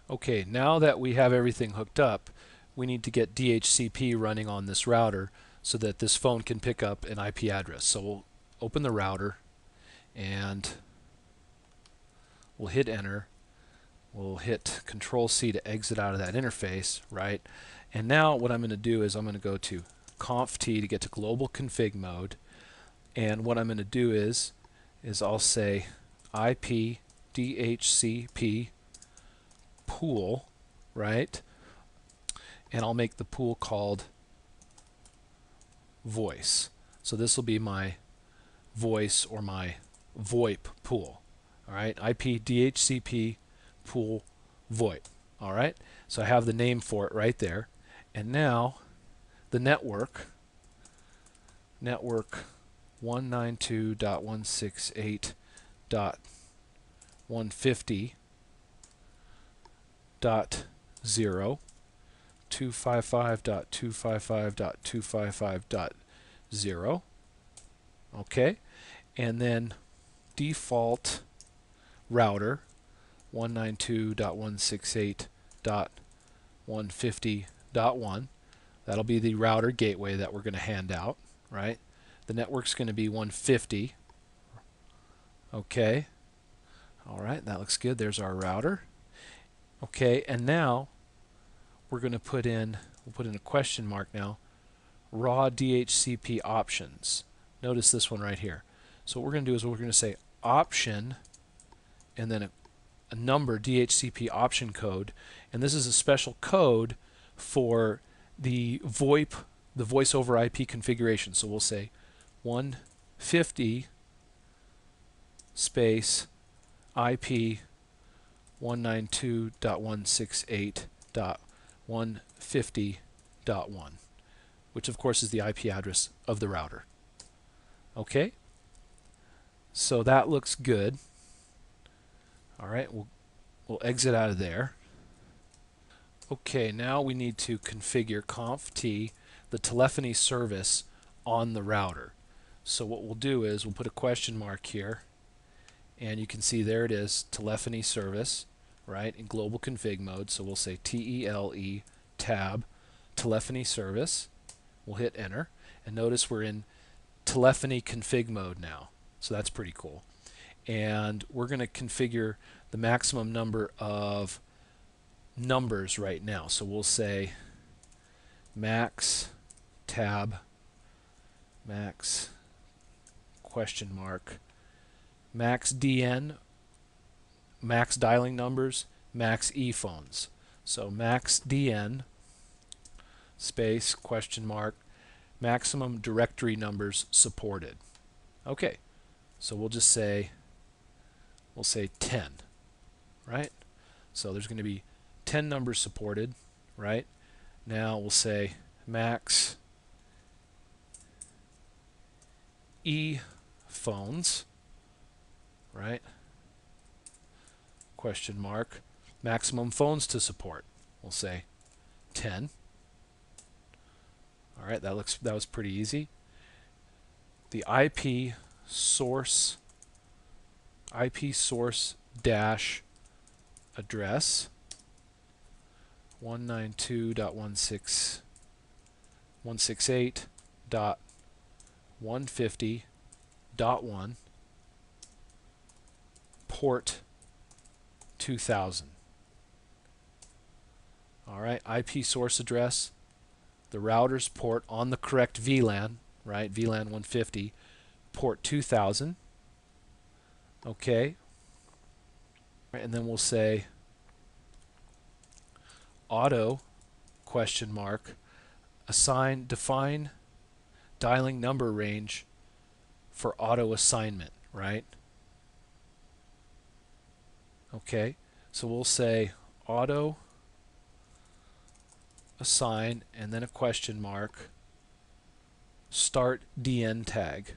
Okay, now that we have everything hooked up, we need to get DHCP running on this router so that this phone can pick up an IP address. So we'll open the router and we'll hit enter. We'll hit Control C to exit out of that interface, right? And now what I'm going to do is I'm going to go to Conf T to get to global config mode. And what I'm going to do is I'll say IP DHCP pool, right? And I'll make the pool called voice. So this will be my voice or my VoIP pool. All right, IP DHCP pool VoIP. All right, so I have the name for it right there. And now the network 192.168.150.0 255.255.255.0. Okay, and then default router 192.168.150.1. That'll be the router gateway that we're going to hand out, right? The network's going to be 150. Okay. All right, that looks good. There's our router. Okay, and now we'll put in a question mark now, raw DHCP options. Notice this one right here. So what we're going to do is we're going to say option and then a number DHCP option code, and this is a special code for the VoIP, the voice over IP configuration. So we'll say 150 space IP 192.168.150.1, which of course is the IP address of the router. Okay, so that looks good. All right, we'll exit out of there. Okay, now we need to configure conf t, the telephony service on the router. So what we'll do is we'll put a question mark here, and you can see there it is, telephony service, right, in global config mode. So we'll say TELE tab telephony service. We'll hit enter, and notice we're in telephony config mode now. So that's pretty cool. And we're going to configure the maximum number of numbers right now. So we'll say max tab max question mark max DN, max dialing numbers, max ePhones. So max DN space question mark maximum directory numbers supported. Okay, so we'll say 10, right? So there's going to be 10 numbers supported, right? Now we'll say max ePhones, right? Question mark maximum phones to support. We'll say 10. All right, that was pretty easy. The IP source dash address 192.168.150.1 port 2000. All right, IP source address, the router's port on the correct VLAN, right? VLAN 150, port 2000. Okay. And then we'll say auto question mark define dialing number range for auto assignment, right? Okay, so we'll say auto assign and then a question mark start DN tag,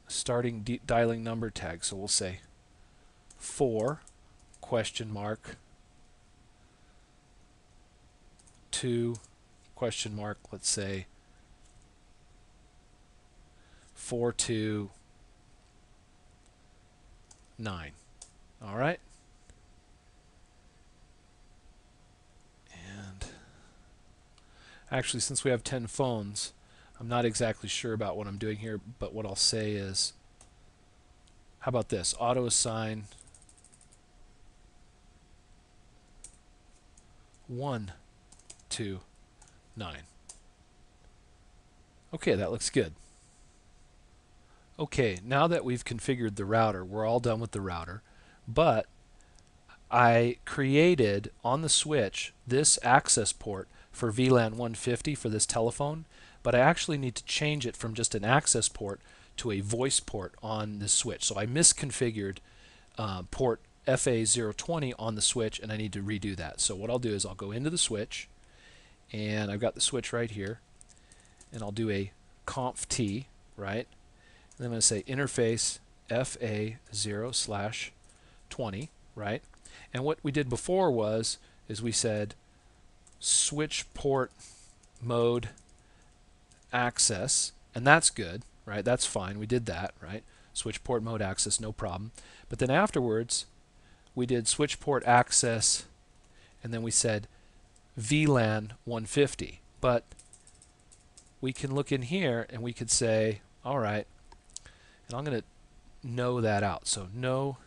starting dialing number tag. So we'll say 4 question mark 2 question mark, let's say 429. All right. Actually, since we have 10 phones, I'm not exactly sure about what I'm doing here, but what I'll say is, how about this? Auto assign 1 to 9. Okay, that looks good. Okay, now that we've configured the router, we're all done with the router, but I created on the switch this access port for VLAN 150 for this telephone, but I actually need to change it from just an access port to a voice port on this switch. So I misconfigured port FA020 on the switch, and I need to redo that. So what I'll do is I'll go into the switch, and I've got the switch right here, and I'll do a conf t, right? And I'm going to say interface FA0/20, right? And what we did before is we said switch port mode access, and that's good, right? That's fine. We did that, right? Switch port mode access, no problem. But then afterwards, we did switch port access, and then we said VLAN 150. But we can look in here and we could say, all right, and I'm going to no that out. So no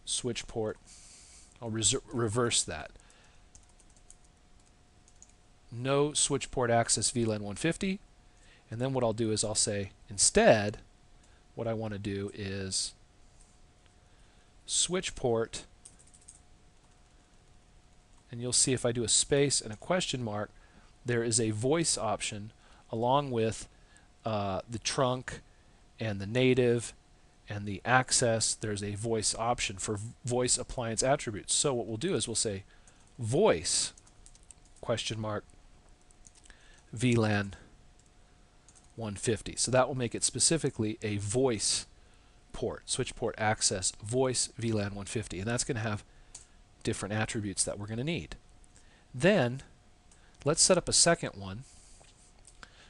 switch port. I'll reverse that. No switch port access VLAN 150. And then what I'll do is I'll say instead what I want to do is switch port, and you'll see if I do a space and a question mark, there is a voice option along with the trunk and the native and the access. There's a voice option for voice appliance attributes. So what we'll do is we'll say voice question mark VLAN 150. So that will make it specifically a voice port, switch port access, voice VLAN 150. And that's going to have different attributes that we're going to need. Then let's set up a second one.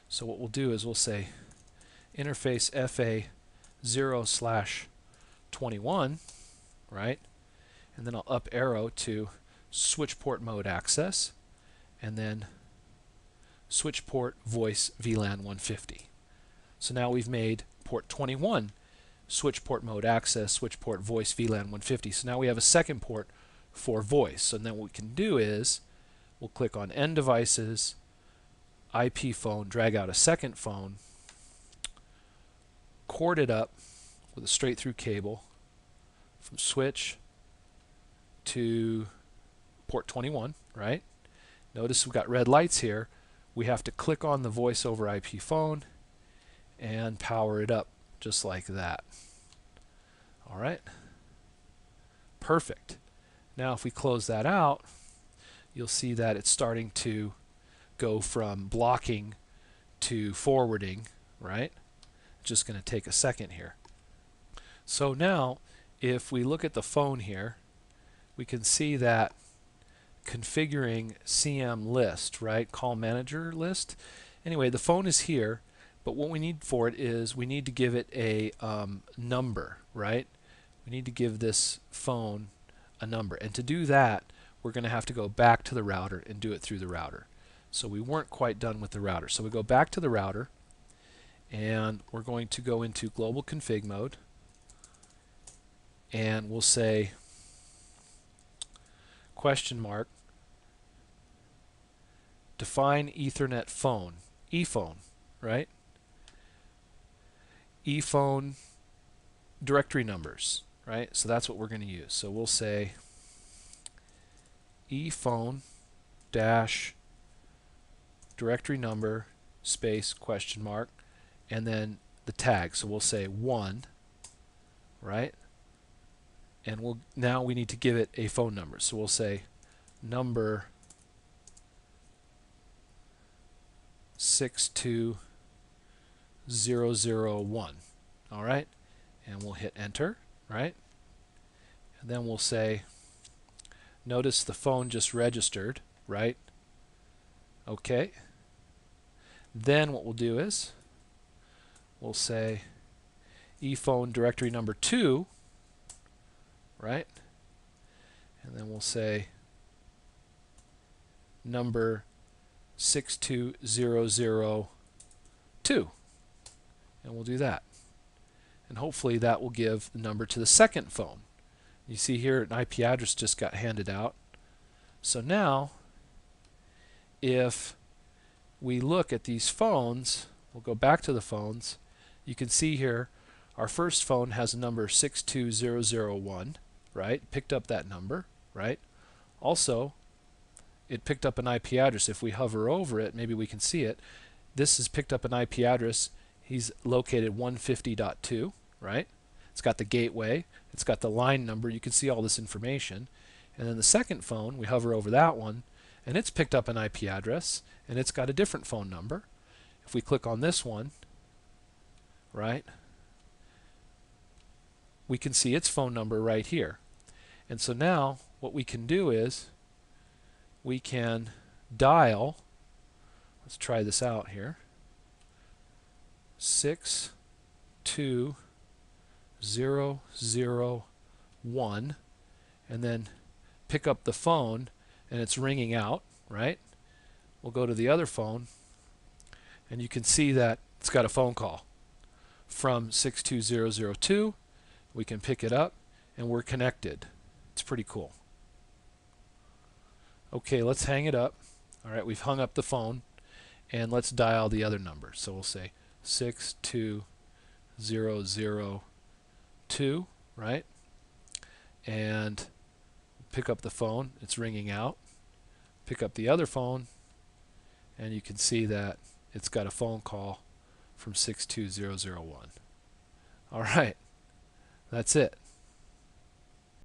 So what we'll do is we'll say interface FA0/21, right? And then I'll up arrow to switch port mode access, and then switch port voice VLAN 150. So now we've made port 21 switch port mode access, switch port voice VLAN 150. So now we have a second port for voice. So then what we can do is we'll click on End Devices, IP phone, drag out a second phone, cord it up with a straight through cable from switch to port 21, right? Notice we've got red lights here. We have to click on the voice over IP phone and power it up just like that. All right. Perfect. Now if we close that out, you'll see that it's starting to go from blocking to forwarding, right? Just going to take a second here. So now if we look at the phone here, we can see that configuring CM list, right? Call manager list. Anyway, the phone is here, but what we need for it is we need to give it a number, right? We need to give this phone a number. And to do that, we're going to have to go back to the router and do it through the router. So we weren't quite done with the router. So we go back to the router, and we're going to go into global config mode, and we'll say question mark define Ethernet phone, ePhone, right? ePhone directory numbers, right? So that's what we're going to use. So we'll say ePhone dash directory number space question mark, and then the tag. So we'll say 1, right? And now we need to give it a phone number. So we'll say number 62001. All right? And we'll hit enter, right? And then we'll say, notice the phone just registered, right? Okay. Then what we'll do is we'll say ePhone directory number 2, right? And then we'll say number 62002. And we'll do that. And hopefully that will give the number to the second phone. You see here an IP address just got handed out. So now if we look at these phones, we'll go back to the phones. You can see here our first phone has a number 62001, right? Picked up that number, right? Also, it picked up an IP address. If we hover over it, maybe we can see it. This has picked up an IP address. He's located 150.2, right? It's got the gateway. It's got the line number. You can see all this information. And then the second phone, we hover over that one, and it's picked up an IP address, and it's got a different phone number. If we click on this one, right, we can see its phone number right here. And so now what we can do is we can dial, let's try this out here, 62001, and then pick up the phone, and it's ringing out, right? We'll go to the other phone, and you can see that it's got a phone call from 62002. We can pick it up, and we're connected. It's pretty cool. Okay, let's hang it up. All right, we've hung up the phone, and let's dial the other number. So we'll say 62002, right? And pick up the phone. It's ringing out. Pick up the other phone, and you can see that it's got a phone call from 62001. All right, that's it.